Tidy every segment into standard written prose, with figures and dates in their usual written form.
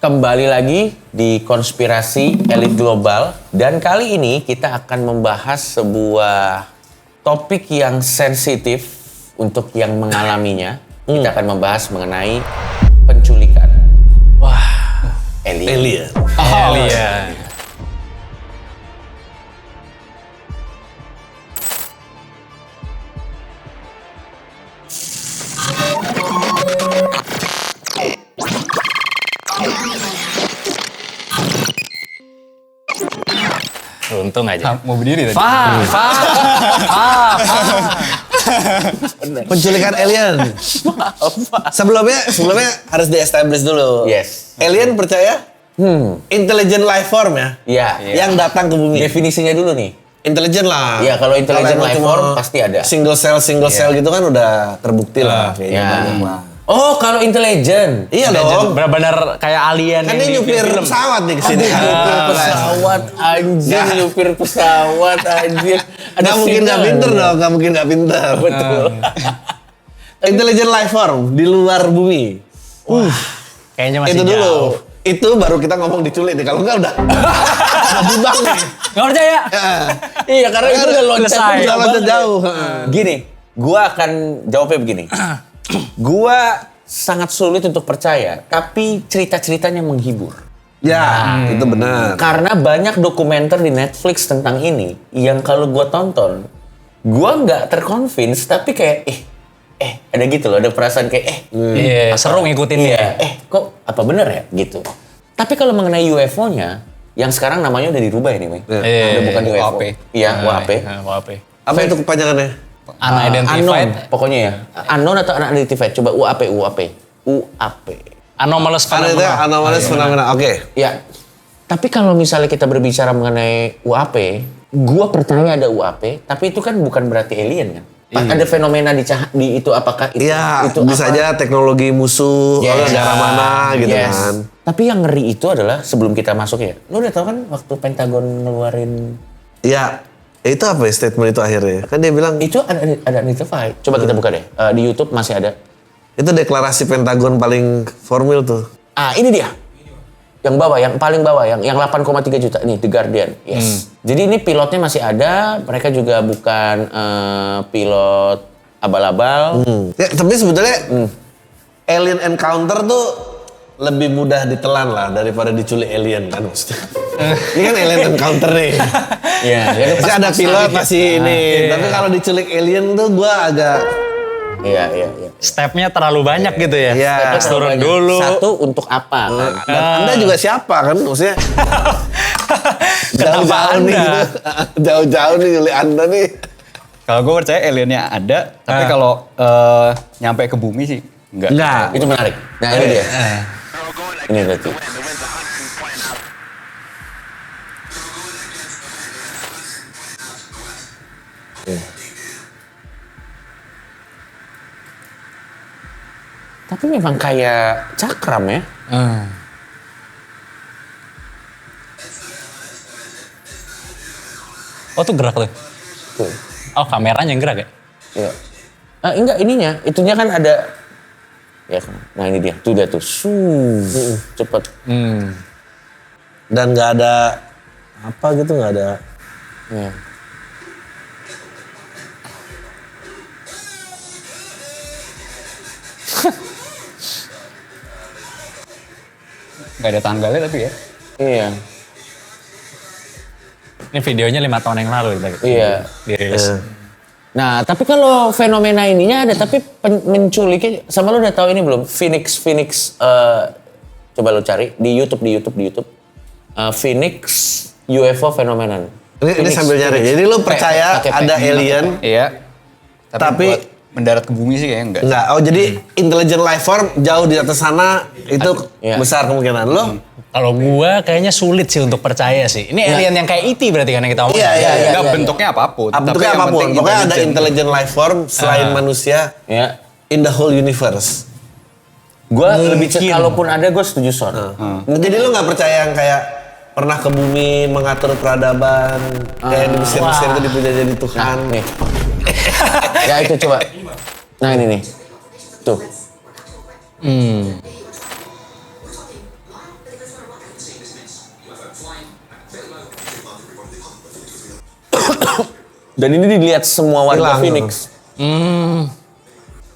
Kembali lagi di Konspirasi Elit Global. Dan kali ini kita akan membahas sebuah topik yang sensitif untuk yang mengalaminya. Kita akan membahas mengenai penculikan. Wah, Alien. alien. Untung aja. Mau berdiri tadi. Penculikan alien. Sebelumnya harus di-establish dulu. Yes. Alien percaya? Intelligent life form ya? Iya. Yang datang ke bumi. Definisinya dulu nih. Intelligent lah. Iya, kalau intelligent emang life cuma form pasti ada. Single cell gitu kan udah terbukti lah. Kayaknya Ya. banyak lah. Oh, kalau intelligent. Iya dong. Benar-benar kayak alien Kan yang dia di nyupir film. pesawat nih kesini. Nyupir pesawat anjir, nyupir pesawat anjir. Nggak mungkin nggak pinter dong, nggak mungkin nggak pinter. Betul. Intelligent life form di luar bumi. Kayaknya masih Itu dulu. jauh. Itu baru kita ngomong diculik nih. Kalau enggak udah bubang nih. Nggak percaya? Iya, karena itu udah loncat Selesai. Udah loncat jauh. Gini, gua akan jawabnya begini. Gua sangat sulit untuk percaya, tapi cerita-ceritanya menghibur. Ya, itu benar. Karena banyak dokumenter di Netflix tentang ini yang kalau gua tonton, gua nggak terconvince, tapi kayak ada gitu loh, ada perasaan kayak Iya, seru ngikutinnya. kok apa bener ya gitu. Tapi kalau mengenai UFO-nya, yang sekarang namanya udah dirubah ini, Mei. Udah bukan UFO. UAP. Iya, UAP. UAP. Apa itu kepanjangannya? Unidentified. Unknown, pokoknya ya. Unknown atau unidentified. Coba UAP. Anomalous phenomena. Anomalous phenomena. Oke. Ya. Tapi kalau misalnya kita berbicara mengenai UAP, gua percaya ada UAP, tapi itu kan bukan berarti alien kan. Ada fenomena di itu, apakah itu Iya, itu bisa apa? aja teknologi musuh, Yes. negara mana gitu Yes. kan. Tapi yang ngeri itu adalah sebelum kita masuk ya. Lu udah tahu kan waktu Pentagon ngeluarin Iya. Itu apa ya statement itu akhirnya? Kan dia bilang itu ada identified. Coba kita buka deh. Di YouTube masih ada. itu deklarasi Pentagon paling formil tuh. Ini dia. Yang bawah, yang paling bawah, yang 8,3 juta. Nih, The Guardian. Yes. Jadi ini pilotnya masih ada. Mereka juga bukan pilot abal-abal. Ya, tapi sebetulnya alien encounter tuh lebih mudah ditelan lah daripada diculik alien kan maksudnya. Ini kan alien encounter nih. Iya. Masih ada pilot masih ini. Tapi kalau diculik alien tuh gua agak Iya. Stepnya terlalu banyak gitu ya. Iya. Terus turun dulu. Satu untuk apa kan? dan Anda juga siapa kan maksudnya? Kenapa Jauh-jauh nih Anda? gitu. Jauh-jauh nih nyulik Anda nih. Kalau gue percaya aliennya ada, tapi kalau nyampe ke bumi sih enggak. Enggak. Itu menarik. Nah, ini dia. Ini berarti. Tapi memang kayak cakram ya. Oh tuh gerak tuh. Tuh. Oh kameranya yang gerak ya? Iya. Enggak, ininya. Itunya kan ada. Ya kan. Nah ini dia. Tuh dia tuh. Cepet. Dan nggak ada apa gitu nggak ada. Ya. Nggak ada tanggalnya tapi ya. Iya. Ini videonya 5 tahun yang lalu gitu. Iya. Dirilis. Nah, tapi kalau fenomena ininya ada, tapi menculiknya, sama lu udah tahu ini belum? Phoenix, coba lu cari di YouTube. Phoenix UFO phenomenon. Ini sambil nyari. Jadi lu percaya pakai ada alien? Iya. Tapi buat mendarat ke bumi sih kayaknya enggak. Enggak. Oh jadi intelligent life form jauh di atas sana itu Iya. besar kemungkinan. Lo? Kalau gua kayaknya sulit sih untuk percaya sih. Ini alien yang kayak E.T. berarti kan yang kita omongin. Iya. Enggak bentuknya apapun. Bentuknya yang apapun. penting Pokoknya ada intelligent. intelligent life form selain manusia Ya. in the whole universe. Gue lebih kalaupun ada gue setuju Son. Jadi lu nggak percaya yang kayak pernah ke bumi mengatur peradaban kayak di Mesir itu dipuja jadi Tuhan. Nah, nih. Ya itu coba. Nah ini nih. Tuh. Dan ini dilihat semua warga Hilang. Phoenix.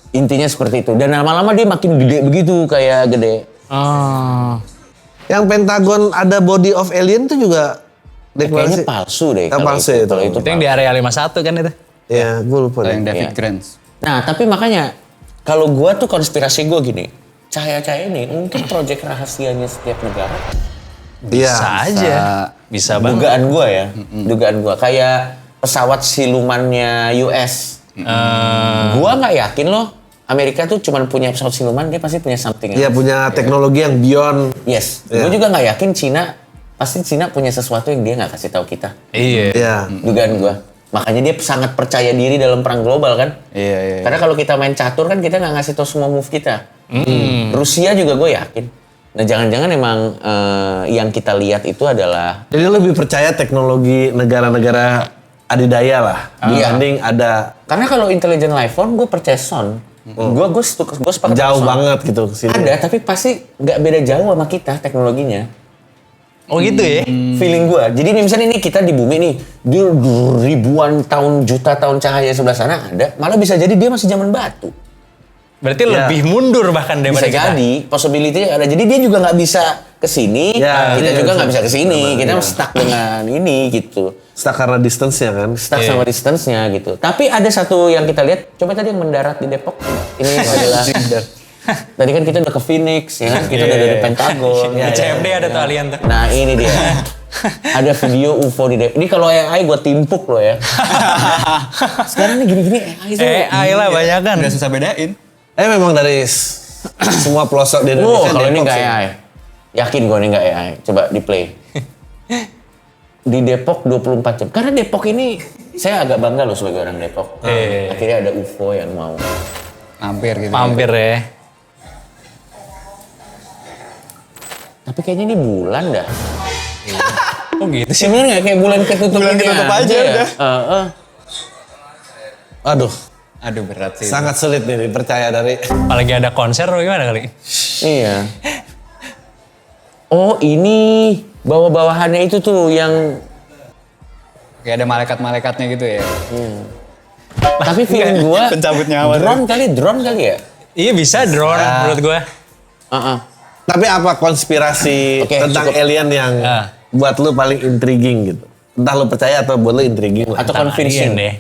Intinya seperti itu. Dan lama-lama dia makin gede begitu, kayak gede. Oh. Yang Pentagon ada body of alien tuh juga Kayaknya deklarasi. palsu deh. Oh, kalau palsu itu. Kalau itu Itu yang di area 51 kan itu? Ya, gue lupa Yang deh. David Iya. Grant. Nah, tapi makanya kalau gua tuh konspirasi gua gini. Cahaya-cahaya ini mungkin proyek rahasianya setiap negara. Iya. Bisa aja. Bisa banget. Dugaan gua ya. Dugaan gua kayak pesawat silumannya US. Gua nggak yakin loh. Amerika tuh cuma punya pesawat siluman, dia pasti punya something Dia else. punya teknologi yang beyond. Yes. Iya. Gue juga nggak yakin pasti Cina punya sesuatu yang dia nggak kasih tahu kita. Iya. Iya. Dugaan gua. Makanya dia sangat percaya diri dalam perang global kan. Iya. Karena kalau kita main catur kan kita nggak ngasih tahu semua move kita. Rusia juga gue yakin. Nah jangan-jangan emang yang kita lihat itu adalah Jadi lebih percaya teknologi negara-negara adidaya lah. Dibanding ada karena kalau intelligent life form gue percaya Son. Gue sepakat jauh sama Son. banget gitu kesini. Ada tapi pasti nggak beda jauh sama kita teknologinya. Oh gitu ya? Feeling gue. Jadi nih misalnya ini kita di bumi nih, dia ribuan tahun, juta tahun cahaya sebelah sana ada, malah bisa jadi dia masih zaman batu. Berarti Ya. lebih mundur bahkan daripada Bisa kita. jadi, possibility ada. Jadi dia juga nggak bisa kesini, Ya, kita iya, juga bisa. nggak bisa kesini. Benar, Kita iya. stuck dengan ini gitu. Stuck karena distance-nya kan. Stuck sama distance-nya gitu. Tapi ada satu yang kita lihat, coba tadi yang mendarat di Depok. Ini adalah tadi kan kita udah ke Phoenix, ya kan? Kita udah dari Pentagon. Di CFD ada tuh alien tuh. Nah ini dia. Ada video UFO di Depok. Ini kalau AI gue timpuk loh ya. Sekarang nih gini-gini AI tuh. AI lah banyak kan. Udah susah bedain. Memang dari semua pelosok di Indonesia. Kalau ini Depok nggak sih. AI. Yakin gue ini nggak AI. Coba di play. Di Depok 24 jam. Karena Depok ini, saya agak bangga loh sebagai orang Depok. Akhirnya ada UFO yang mau. Hampir gitu. Mampir ya. Tapi kayaknya ini bulan dah. Oh gitu sih. Sebenarnya nggak kayak bulan ketutup Bulan ini ketutup aja ya? udah. Aduh, Aduh berat sih. sangat sulit nih dipercaya dari. Apalagi ada konser atau gimana kali? Iya. Oh ini bawah-bawahannya itu tuh yang. Kayak ada malaikat-malaikatnya gitu ya. Tapi feeling gua Pencabut nyawa drone kali ya. Iya bisa drone menurut gua. Heeh. Tapi apa konspirasi Oke, tentang cukup. alien yang buat lu paling intriguing gitu? Entah lu percaya atau buat lu intriguing lah. Atau Tentang convincing. alien deh.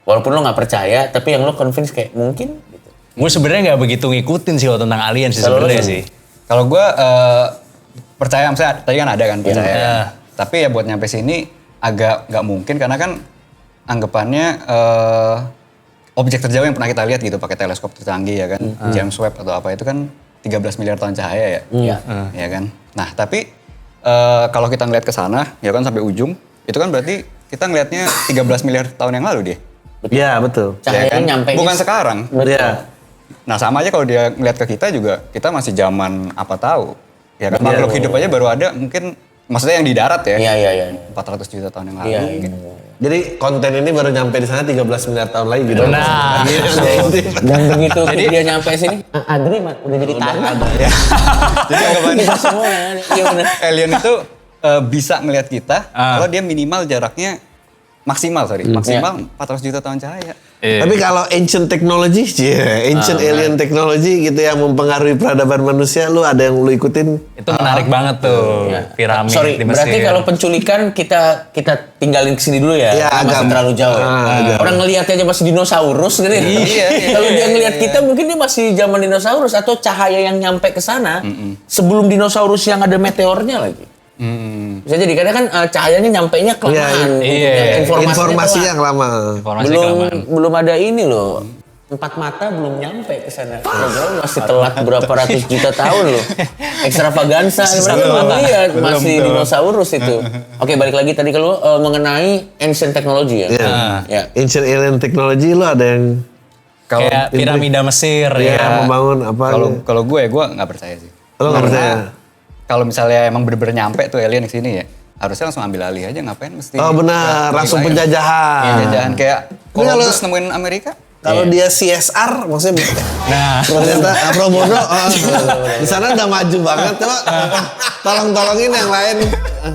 Walaupun lo nggak percaya, tapi yang lo convince kayak mungkin. Gitu. Gue sebenarnya nggak begitu ngikutin sih kalau tentang alien sih Kalau lu sebenarnya gimana? sih. Kalau gue percaya, misalnya tadi kan ada kan percaya. Iya. kan. Tapi ya buat nyampe sini agak nggak mungkin karena kan anggapannya objek terjauh yang pernah kita lihat gitu pakai teleskop tercanggih ya kan, James Webb atau apa itu kan 13 miliar tahun cahaya ya. Iya. Ya kan. Nah tapi kalau kita ngeliat ke sana ya kan sampai ujung itu kan berarti kita ngelihatnya 13 miliar tahun yang lalu dia. Iya, betul. Cahayanya Ya kan? nyampe. Bukan sekarang. Iya. Nah sama aja kalau dia ngeliat ke kita juga, kita masih zaman apa tahu. Ya kan makhluk hidup aja baru ada mungkin, maksudnya yang di darat ya. Iya. 400 juta tahun yang lalu. Iya. mungkin. Jadi konten ini baru nyampe di sana 13 miliar tahun lagi gitu. Nah, Dan begitu dia nyampe sini, Adri udah jadi tanah. Jadi anggapannya Bisa semua. Iya benar. alien itu bisa ngelihat kita kalau dia minimal jaraknya maksimal 400 juta tahun cahaya. Tapi kalau ancient technology, ancient alien technology gitu yang mempengaruhi peradaban manusia, lu ada yang lu ikutin? itu menarik banget tuh. Iya. Piramid Sorry, di Mesir. berarti kalau penculikan kita tinggalin kesini dulu ya. Iya, Karena masih agak- terlalu jauh. Ya. Orang ngelihatnya aja masih dinosaurus gitu. Iya. Kalau dia ngelihat kita mungkin dia masih zaman dinosaurus atau cahaya yang nyampe ke sana sebelum dinosaurus yang ada meteornya lagi. Bisa jadi karena kan cahayanya nyampainya kelamaan. Iya. Informasinya yang lama. Informasi belum kelamaan. belum ada ini loh. 4 mata belum nyampe ke sana. Masih telat berapa ratus juta tahun loh. Ekstravaganza. Iya, masih dinosaurus itu. Oke, balik lagi tadi kalau mengenai ancient technology ya. Iya. Ya. Ancient alien technology lu ada yang Kayak piramida Mesir ya. membangun apa? Kalau gue nggak percaya sih. Lu nggak Karena percaya? Kalau misalnya emang bener-bener nyampe tuh alien ke sini ya, harusnya langsung ambil alih aja, ngapain mesti. Oh benar, langsung penjajahan. Penjajahan kayak Tapi kalau- Columbus nemuin Amerika. Kalau dia CSR, maksudnya Nah, ternyata pro bono, di sana udah maju banget, coba tolong-tolongin yang lain.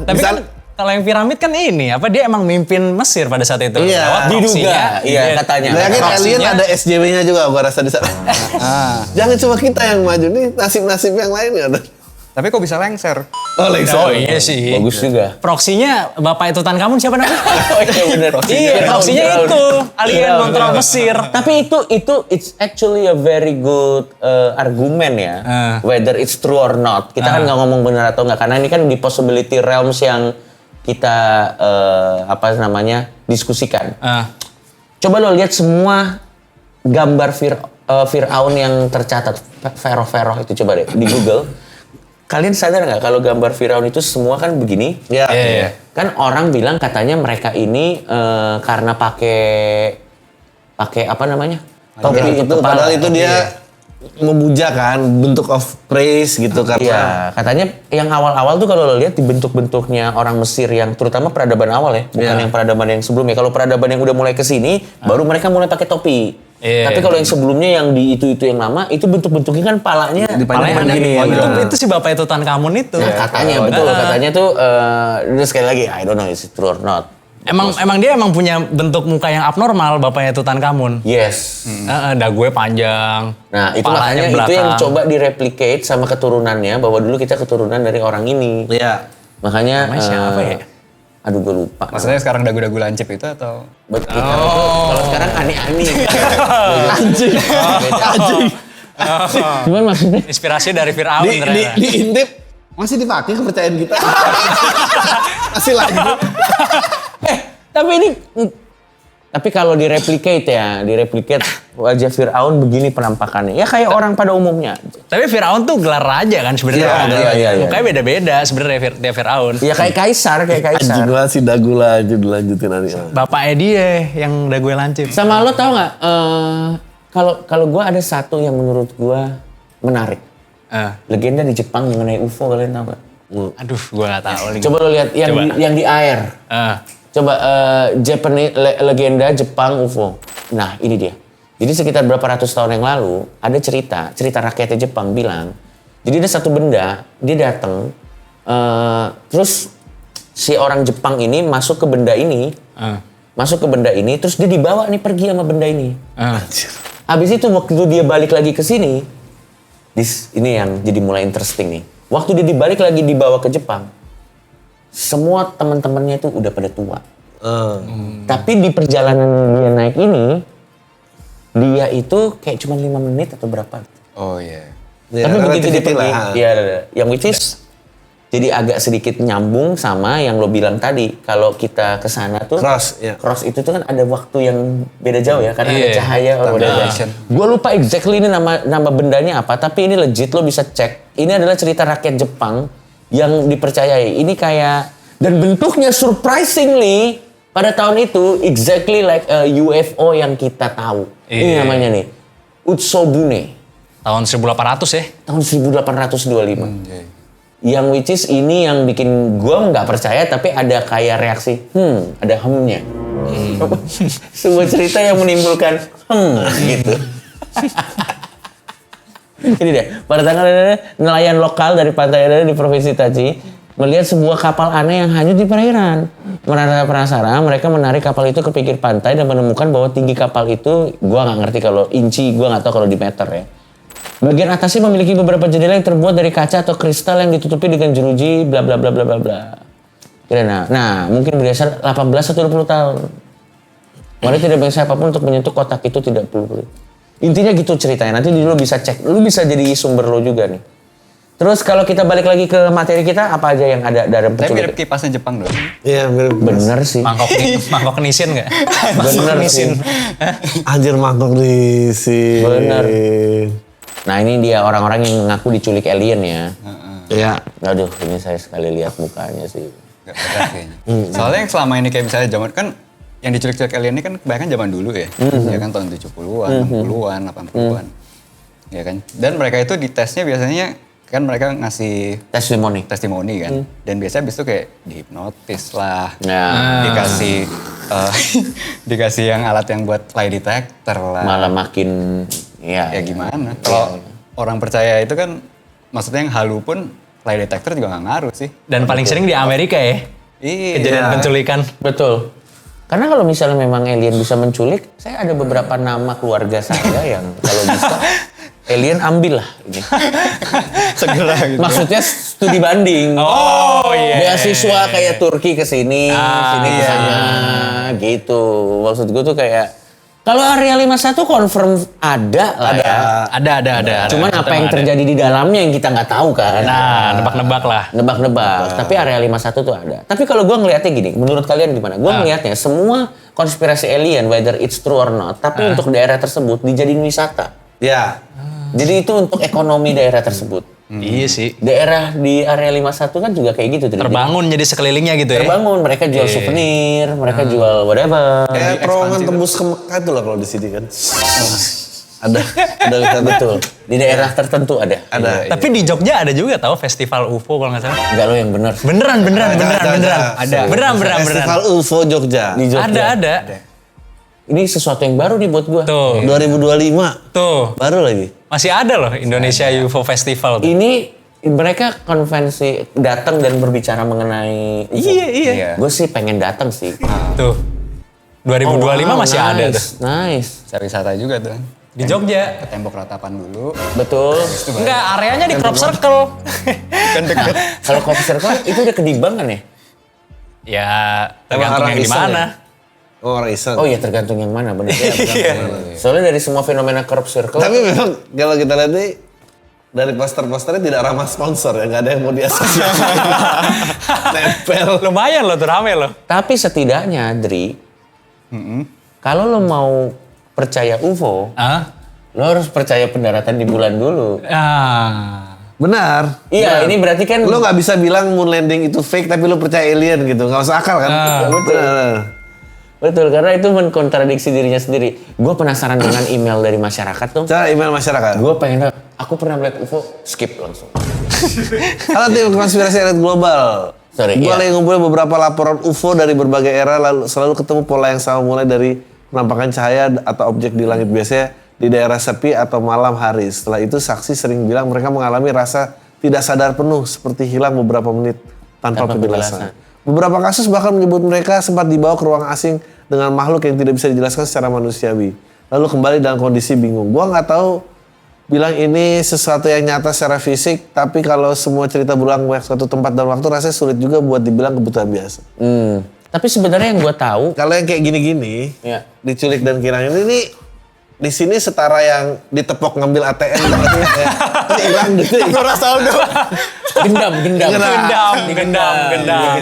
Tapi Misal, kan Kalau yang piramid kan ini, apa dia emang mimpin Mesir pada saat itu? Iya. Lewat Diduga, proksinya, iya, dia- katanya. Gue yakin proksinya- alien ada SJW-nya juga gua rasa di sana. Jangan cuma kita yang maju nih, nasib-nasib yang lain ya. Tapi kok bisa lengser? Oh, lengser. Oh iya sih. Bagus juga. Proksinya Bapak Tutankhamun siapa namanya? Oh iya benar. Iya, proksinya itu. Alien kontrol Mesir. Tapi itu it's actually a very good argumen ya. Whether it's true or not. Kita kan nggak ngomong benar atau nggak karena ini kan di possibility realms yang kita diskusikan. Coba lo lihat semua gambar Fir'aun yang tercatat Pharaoh itu coba deh di Google. Kalian sadar nggak kalau gambar Firaun itu semua kan begini? Iya. Iya. Kan orang bilang katanya mereka ini karena pakai apa namanya? Topi Itu kepala. padahal itu dia memuja kan, bentuk of praise gitu Iya, karena katanya yang awal-awal tuh kalau lo lihat di bentuk-bentuknya orang Mesir yang terutama peradaban awal ya, bukan Iya. yang peradaban yang sebelumnya. Kalau peradaban yang udah mulai ke sini, baru mereka mulai pakai topi. Iya. Tapi kalau yang sebelumnya yang di itu yang lama, itu bentuk-bentuknya kan palanya Palanya gini. oh, gitu. itu si Bapak Tutankhamun itu. Nah, katanya betul, katanya tuh ini sekali lagi, I don't know is it true or not. Emang dia punya bentuk muka yang abnormal Bapaknya Tutankhamun. Yes. Dagunya panjang. Nah, itu palanya makanya itu yang belakang. coba direplicate sama keturunannya bahwa dulu kita keturunan dari orang ini. Iya. Makanya Namanya siapa ya? Aduh gue lupa. Maksudnya sekarang dagu-dagu lancip itu atau? Buat kita kalau sekarang aneh-aneh. Anjing. Cuman maksudnya Inspirasi dari Fir'aun ternyata. Diintip masih dipakai kepercayaan kita. Masih lanjut. tapi kalau direplicate wajah Fir'aun begini penampakannya. Ya kayak orang pada umumnya. Tapi Fir'aun tuh gelar raja kan sebenarnya. Iya. Mukanya beda-beda sebenarnya dia Fir'aun. Ya kayak kaisar. Anjing masih dagu lanjut dilanjutin nanti. Bapaknya dia yang dagunya lancip. Sama lo tau nggak? Kalau gue ada satu yang menurut gue menarik. Legenda di Jepang mengenai UFO kalian tau nggak? Aduh, gue nggak tahu lagi. Coba lo lihat yang di air. Coba Japanese legenda Jepang UFO. Nah ini dia. Jadi sekitar berapa ratus tahun yang lalu ada cerita rakyatnya Jepang bilang. Jadi ada satu benda, dia datang, terus si orang Jepang ini masuk ke benda ini, terus dia dibawa nih pergi sama benda ini. Habis itu waktu dia balik lagi ke sini, ini yang jadi mulai interesting nih. Waktu dia dibalik lagi dibawa ke Jepang, semua teman-temannya itu udah pada tua. Tapi di perjalanan dia naik ini, dia itu kayak cuma 5 menit atau berapa. Oh iya. Ya, Tapi begitu dia relativity pergi, lah. iya, yang which is jadi agak sedikit nyambung sama yang lo bilang tadi. Kalau kita ke sana tuh, Cross, ya. cross itu tuh kan ada waktu yang beda jauh ya, karena ada Iya. cahaya. Translation. Gue lupa exactly ini nama bendanya apa, tapi ini legit lo bisa cek. Ini adalah cerita rakyat Jepang yang dipercayai. Ini kayak, dan bentuknya surprisingly pada tahun itu exactly like a UFO yang kita tahu. Ini Iya. namanya nih, Utsobune. Tahun 1800 ya. Tahun 1825. Yang which is ini yang bikin gue nggak percaya, tapi ada kayak reaksi, ada hemnya. Sebuah cerita yang menimbulkan gitu. Ini deh, pada tanggal nelayan lokal dari pantai Adana di Provinsi Tachi melihat sebuah kapal aneh yang hanyut di perairan. Merasa penasaran, mereka menarik kapal itu ke pinggir pantai dan menemukan bahwa tinggi kapal itu, gua nggak ngerti kalau inci, gua nggak tahu kalau di meter ya. Bagian atasnya memiliki beberapa jendela yang terbuat dari kaca atau kristal yang ditutupi dengan jeruji, bla bla bla bla bla bla. Nah, mungkin berdasar 18 atau 20 tahun. Mari tidak bangsa apapun untuk menyentuh kotak itu tidak perlu. Intinya gitu ceritanya. Nanti lu bisa cek, lu bisa jadi sumber lo juga nih. Terus kalau kita balik lagi ke materi kita, apa aja yang ada dalam Tapi penculikan? mirip kipasnya Jepang dong. Iya, mirip. Bener sih. Mangkok nisin nggak? Bener sih. Anjir mangkok di sini. Bener. Nah ini dia orang-orang yang mengaku diculik alien ya. Iya. Aduh, ini saya sekali lihat mukanya sih. Gak berat kayaknya. Soalnya yang selama ini kayak misalnya zaman kan yang diculik-culik alien ini kan kebanyakan zaman dulu ya. Ya kan tahun 70-an, 60-an, 80-an. Ya kan. Dan mereka itu di tesnya biasanya kan mereka ngasih Testimoni. testimoni kan. Dan biasanya habis itu kayak dihipnotis lah. Nah, Dikasih dikasih yang alat yang buat lie detector lah. malah makin Ya gimana? Kalau orang percaya itu kan maksudnya yang halu pun lie detector juga nggak ngaruh sih. Dan paling sering di Amerika ya. Iya. Kejadian penculikan. Betul. Karena kalau misalnya memang alien bisa menculik, saya ada beberapa nama keluarga saya yang kalau bisa alien ambil lah ini. Segera gitu. Maksudnya studi banding. Oh iya. Beasiswa kayak Turki ke sini, sini ke sana gitu. Maksud gue tuh kayak kalau Area 51 confirm ada lah ya. Ada. Cuman Ada. apa yang terjadi di dalamnya yang kita nggak tahu kan. Nah, nebak-nebak lah. Nebak-nebak. Tapi Area 51 tuh ada. Tapi kalau gue ngelihatnya gini, menurut kalian gimana? Gue ngelihatnya semua konspirasi alien, whether it's true or not, tapi untuk daerah tersebut dijadiin wisata. Ya. Jadi itu untuk ekonomi daerah tersebut. Iya sih. Daerah di Area 51 kan juga kayak gitu. Terbangun jadi sekelilingnya gitu ya. Terbangun, mereka jual souvenir, mereka jual whatever. Kayak terowongan tembus ke Mekah itu lah kalau di sini kan. Ada wisata. Betul. Di daerah tertentu ada. Ada. Tapi di Jogja ada juga tahu festival UFO kalau nggak salah. Enggak lo yang benar. Beneran. Ada. Beneran. Festival UFO Jogja. Di Jogja. Ada. Ini sesuatu yang baru nih buat gua. Tuh. 2025. Tuh. Baru lagi. Masih ada loh Indonesia UFO Festival. Tuh. Ini mereka konvensi datang dan berbicara mengenai UFO. Iya. Gue sih pengen datang sih. Tuh. 2025 wow, masih ada tuh. Nice. Cari wisata juga tuh. Di Jogja. Ke tembok ratapan dulu. Betul. Enggak, areanya di crop circle. Kan deket. Kalau Coffee Circle itu udah kedimbangan ya? Ya, Emang tergantung orang yang di iseng mana. ya? Oh, orang iseng. Oh iya tergantung yang mana bener ya. Soalnya dari semua fenomena crop circle. Tapi memang kalau kita lihat nih dari poster-posternya tidak ramah sponsor ya, nggak ada yang mau diasosiasikan. Tempel. Lumayan loh tuh rame loh. Tapi setidaknya Dri, kalau lo mau percaya UFO, lo harus percaya pendaratan di bulan dulu. Benar. Iya, ini berarti kan Lo nggak bisa bilang moon landing itu fake tapi lo percaya alien gitu, nggak usah akal kan? betul. Betul, karena itu menkontradiksi dirinya sendiri. Gue penasaran dengan email dari masyarakat tuh. Cara email masyarakat. Gue pengen, aku pernah melihat UFO, skip langsung. Kalau tim konspirasi elit global. Sorry, Gue iya. lagi ngumpulin beberapa laporan UFO dari berbagai era, lalu selalu ketemu pola yang sama mulai dari penampakan cahaya atau objek di langit biasanya di daerah sepi atau malam hari. Setelah itu saksi sering bilang mereka mengalami rasa tidak sadar penuh seperti hilang beberapa menit tanpa penjelasan. Beberapa kasus bahkan menyebut mereka sempat dibawa ke ruang asing dengan makhluk yang tidak bisa dijelaskan secara manusiawi. Lalu kembali dalam kondisi bingung. Gua nggak tahu bilang ini sesuatu yang nyata secara fisik, tapi kalau semua cerita berulang ke suatu tempat dan waktu rasanya sulit juga buat dibilang kebutuhan biasa. Tapi sebenarnya yang gue tahu, Kalau yang kayak gini-gini, ya. diculik dan kirang ini di sini setara yang ditepok ngambil ATM hilang gitu. gendam.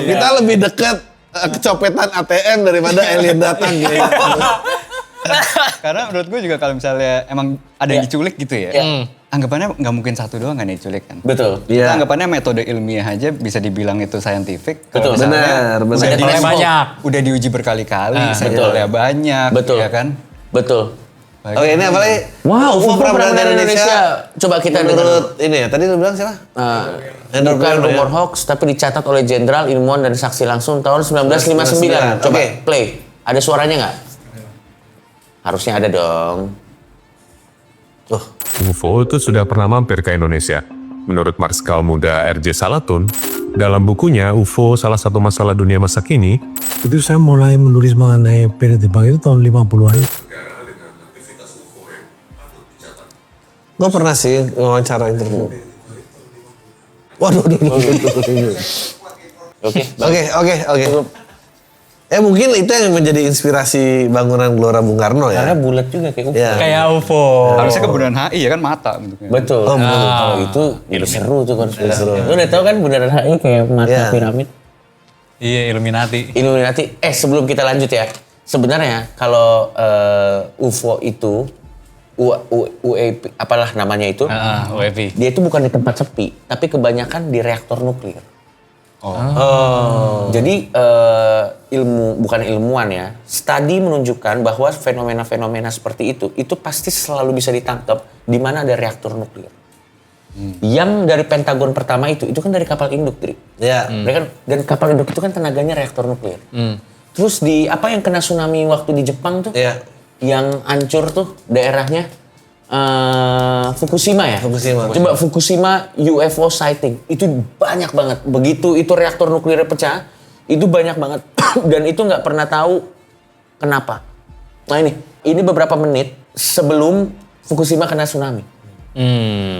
Kita lebih dekat kecopetan ATM daripada alien datang gitu. Karena menurut gue juga kalau misalnya emang ada yang diculik gitu ya. Anggapannya nggak mungkin satu doang kan yang diculik kan. Betul. Kita anggapannya metode ilmiah aja bisa dibilang itu scientific. Kalau Betul. misalnya Benar. Sampelnya banyak. Udah diuji berkali-kali, sampelnya banyak, Betul. ya kan? Betul. Oke, ini apa lagi? Wow, UFO Pramugari Pramugari Indonesia. Coba kita menurut ini ya, tadi lu bilang siapa? Andrew Bukan Brown, rumor ya? hoax, tapi dicatat oleh jenderal, ilmuwan, dan saksi langsung tahun 1959. Coba Oke. play. Ada suaranya nggak? Harusnya ada dong. UFO itu sudah pernah mampir ke Indonesia. Menurut Marskal Muda R.J. Salatun, dalam bukunya UFO Salah Satu Masalah Dunia Masa Kini, Itu saya mulai menulis mengenai periode Jepang itu tahun 50-an. Gue pernah sih wawancara interview. Waduh. Oke. Mungkin itu yang menjadi inspirasi bangunan Gelora Bung Karno ya. Karena bulat juga kayak UFO. Ya. Kayak UFO. Harusnya kebundaran HI ya kan mata bentuknya. Betul. Kalau itu jadi seru tuh konspirasi. Lu udah tahu kan bundaran HI kayak mata Iya. piramid. Iya, Illuminati. Illuminati. Sebelum kita lanjut ya. Sebenarnya kalau UFO itu UAP apalah namanya itu, UAP. dia itu bukan di tempat sepi, tapi kebanyakan di reaktor nuklir. Jadi bukan ilmuwan ya, studi menunjukkan bahwa fenomena-fenomena seperti itu pasti selalu bisa ditangkap di mana ada reaktor nuklir. Yang dari Pentagon pertama itu kan dari kapal induk, Dri. Ya. Mereka dan kapal induk itu kan tenaganya reaktor nuklir. Terus di apa yang kena tsunami waktu di Jepang tuh? Iya. Yang hancur tuh daerahnya Fukushima ya? Fukushima. Coba Fukushima UFO sighting. Itu banyak banget. Begitu itu reaktor nuklirnya pecah, Itu banyak banget dan itu nggak pernah tahu kenapa. Nah ini beberapa menit sebelum Fukushima kena tsunami.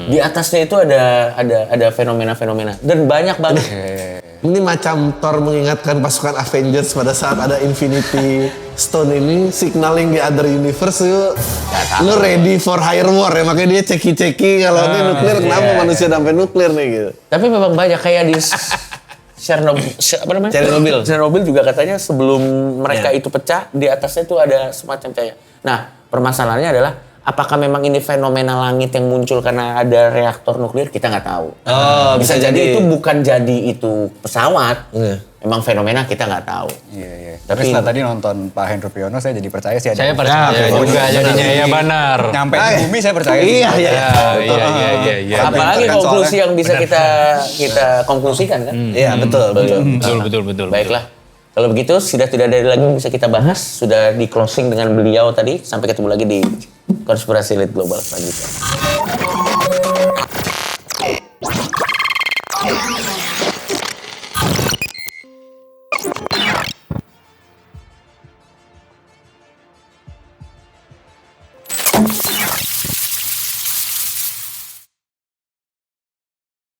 Di atasnya itu ada fenomena-fenomena dan banyak banget. Ini macam Thor mengingatkan pasukan Avengers pada saat ada Infinity Stone ini signaling di other universe lu ready for higher war ya, makanya dia ceki-ceki kalau ini nuklir kenapa manusia sampai nuklir nih gitu. Tapi memang banyak kayak di Chernobyl juga katanya sebelum mereka itu pecah di atasnya itu ada semacam cahaya. Nah permasalahannya adalah apakah memang ini fenomena langit yang muncul karena ada reaktor nuklir? Kita nggak tahu. Bisa jadi itu bukan jadi itu pesawat. Memang fenomena kita nggak tahu. Iya. Tapi setelah tadi nonton Pak Hendro Priyono saya jadi percaya sih. Saya percaya juga jadinya ya benar. Nyampe di bumi saya percaya. Iya. Apalagi konklusi yang bisa kita konklusikan kan? Iya betul. Baiklah. Kalau begitu sudah tidak ada lagi yang bisa kita bahas. Sudah di closing dengan beliau tadi. Sampai ketemu lagi di Konspirasi Elite Global selanjutnya.